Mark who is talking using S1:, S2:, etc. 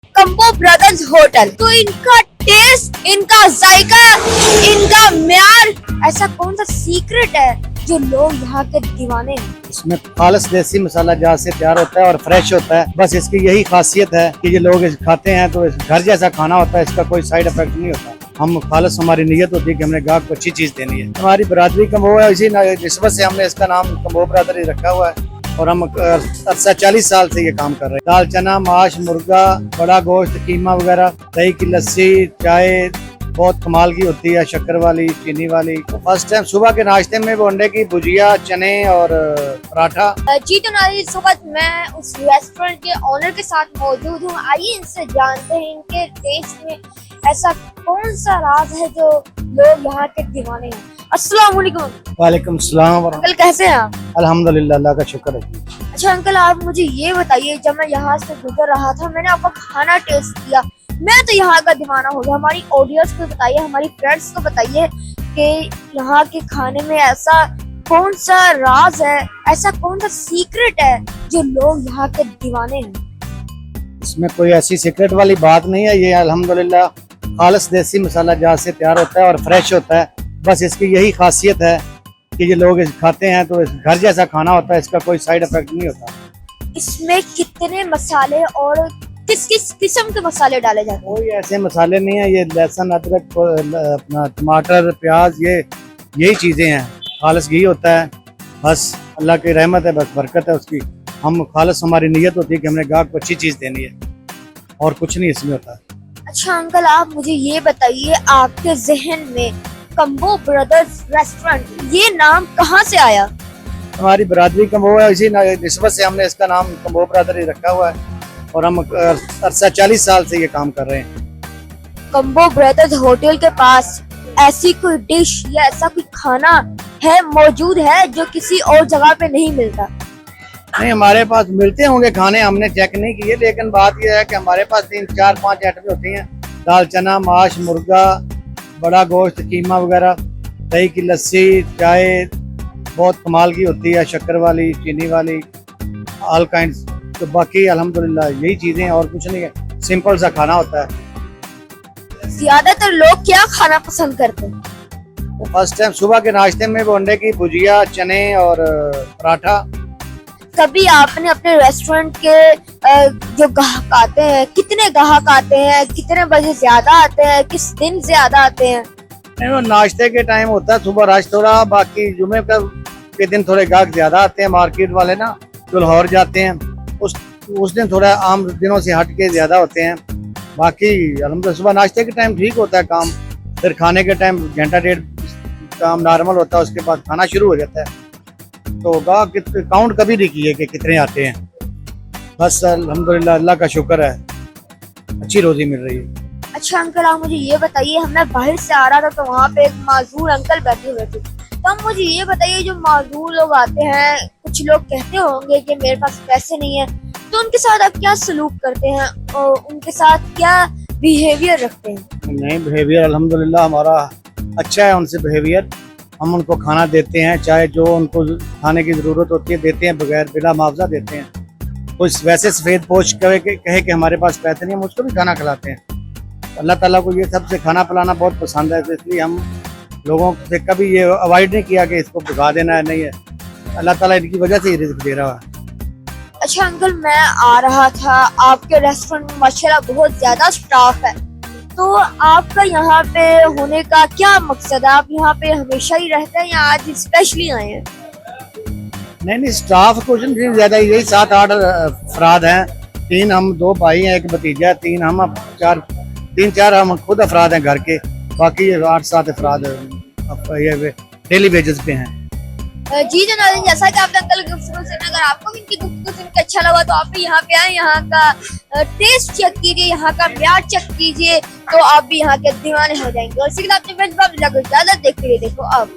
S1: Combo brothers hotel. तो इनका test, इनका जायका, इनका म्यार, ऐसा कौन सा सीक्रेट है जो लोग यहाँ के दीवाने हैं?
S2: इसमें खालिस देसी मसाला जहाँ से तैयार होता है और फ्रेश होता है। बस इसकी यही खासियत है कि ये लोग खाते हैं तो घर जैसा खाना होता है, इसका कोई साइड इफेक्ट नहीं होता। हम खालिस, हमारी नीयत होती है कि हमने गाहक को अच्छी चीज देनी है। हमारी बरादरी कम्बो है, इसी निस्बत से हमने इसका नाम कम्बो बरादरी रखा हुआ है और हम 40 साल से ये काम कर रहे हैं। दाल चना, माश, मुर्गा, बड़ा गोश्त, कीमा वगैरह, दही की लस्सी, चाय बहुत कमाल की होती है, शक्कर वाली, चीनी वाली। तो फर्स्ट टाइम सुबह के नाश्ते में वो अंडे की भुजिया, चने और पराठा।
S1: जी तो नाज़रीन, इस वक्त मैं उस रेस्टोरेंट के ऑनर के साथ मौजूद हूँ। आइए इनसे जानते हैं इनके टेस्ट में ऐसा कौन सा राज है जो लोग यहाँ के दीवाने हैं। अस्सलाम वालेकुम।
S2: वालेकुम सलाम।
S1: अंकल कैसे हैं आप?
S2: अल्हम्दुलिल्लाह, अल्लाह का शुक्र है।
S1: अच्छा अंकल, आप मुझे ये बताइए, जब मैं यहाँ से गुजर रहा था मैंने आपका खाना टेस्ट किया, मैं तो यहाँ का दीवाना हो गया। हमारी ऑडियंस को बताइए, हमारी फ्रेंड्स को बताइए कि यहाँ के खाने में ऐसा कौन सा राज है, ऐसा कौन सा सीक्रेट है जो लोग यहाँ के दीवाने हैं।
S2: इसमें कोई ऐसी सीक्रेट वाली बात नहीं है। ये अल्हम्दुलिल्लाह खालिस देसी मसाला जहाँ से तैयार होता है और फ्रेश होता है। बस इसकी यही खासियत है कि ये लोग खाते हैं तो घर जैसा खाना होता है, इसका कोई साइड इफेक्ट नहीं होता।
S1: इसमें कितने मसाले और किस किस किस्म के मसाले डाले जाते हैं?
S2: कोई ऐसे मसाले नहीं है। ये लहसुन, अदरक, अपना टमाटर, प्याज, यही चीजें हैं। खालिस घी होता है, बस अल्लाह की रहमत है, बस बरकत है उसकी। हम खालिस, हमारी नीयत होती है कि हमने गाहक को अच्छी चीज देनी है और कुछ नहीं इसमें होता।
S1: अच्छा अंकल, आप मुझे ये बताइए, आपके जहन में कम्बो ब्रदर्स रेस्टोरेंट ये नाम कहाँ से आया?
S2: हमारी बरादरी कम्बो है, इसी निस्बत से हमने इसका नाम कम्बो बरादरी रखा हुआ है और हम 40 साल से ये काम कर रहे हैं।
S1: कम्बो ब्रदर्स होटल के पास ऐसी कोई डिश या ऐसा कोई खाना है, मौजूद है जो किसी और जगह पे नहीं मिलता?
S2: नहीं, हमारे पास मिलते होंगे खाने, हमने चेक नहीं किए, लेकिन बात यह है कि हमारे पास 3, 4, 5 आइटमें होती हैं। दाल चना, माश, मुर्गा, बड़ा गोश्त, कीमा वगैरह, दही की लस्सी, चाय बहुत कमाल की होती है, शक्कर वाली, चीनी वाली, ऑल काइंड। तो बाकी अल्हम्दुलिल्लाह यही चीजें और कुछ नहीं है, सिंपल सा खाना होता है।
S1: ज्यादातर लोग क्या खाना पसंद करते हैं?
S2: तो फर्स्ट टाइम सुबह के नाश्ते में वो अंडे की भुजिया, चने और पराठा।
S1: कभी आपने अपने रेस्टोरेंट के जो ग्राहक आते हैं, कितने ग्राहक आते हैं, कितने बजे ज्यादा आते हैं, किस दिन ज्यादा आते हैं?
S2: नहीं, वो नाश्ते के टाइम होता है, सुबह रश थोड़ा, बाकी जुमे के दिन थोड़े गाहक ज्यादा आते हैं। मार्केट वाले ना जो लाहौर जाते हैं, उस दिन थोड़ा आम दिनों से हट के ज्यादा होते हैं। बाकी अल्हम्दुलिल्लाह सुबह नाश्ते के टाइम ठीक होता है काम, फिर खाने के टाइम घंटा डेढ़ काम नॉर्मल होता है, उसके बाद खाना शुरू हो जाता है। तो गाहक काउंट कभी नहीं किए कि कितने आते हैं, बस अल्हम्दुलिल्लाह अल्लाह का शुक्र है, अच्छी रोजी मिल रही है।
S1: अच्छा अंकल, आप मुझे ये बताइए, मैं बाहर से आ रहा था तो वहाँ पे एक माजूर अंकल बैठे हुए थे, तो आप मुझे ये बताइए, जो माजूर लोग आते हैं, कुछ लोग कहते होंगे कि मेरे पास पैसे नहीं है, तो उनके साथ आप क्या सलूक करते हैं और उनके साथ क्या बिहेवियर रखते हैं?
S2: नहीं, बिहेवियर अल्हम्दुलिल्लाह हमारा अच्छा है उनसे बिहेवियर। हम उनको खाना देते हैं, चाहे जो उनको खाने की ज़रूरत होती है देते हैं, बगैर बिला मुआवजा देते हैं। कुछ वैसे सफ़ेद पोश कहे कि हमारे पास पैसे नहीं, हम उसको भी खाना खिलाते हैं। अल्लाह ताला को ये सबसे खाना पिलाना बहुत पसंद है, तो इसलिए हम लोगों से कभी ये अवॉइड नहीं किया कि इसको भगा देना है, नहीं है। अल्लाह ताला इनकी वजह से ही रिज़्क दे रहा है।
S1: अच्छा अंकल, मैं आ रहा था, आपके रेस्टोरेंट में माशाल्लाह बहुत ज्यादा स्टाफ है, तो आपका यहाँ पे होने का क्या मकसद है? आप यहाँ पे हमेशा ही रहते हैं या आज स्पेशली आए हैं?
S2: नहीं, स्टाफ कुछ नहीं ज्यादा, यही 7-8 अफराद हैं। 3 हम, 2 भाई हैं, एक भतीजा, 3 4 हम खुद अफराद हैं घर के, बाकी 8-7 अफराद ये डेली वेजेस पे हैं।
S1: जी जनाब, जैसा कि आपने अंकल की गुफ्तगू सुना, अगर आपको भी इनकी गुफ्तगू सुन के अच्छा लगा तो आप भी यहाँ पे आए, यहाँ का टेस्ट चेक कीजिए, यहाँ का म्यार चेक कीजिए, तो आप भी यहाँ के दीवाने हो जाएंगे। और इसी के साथ अपने फ्रेंड्स को इजाजत देखते हुए देखो अब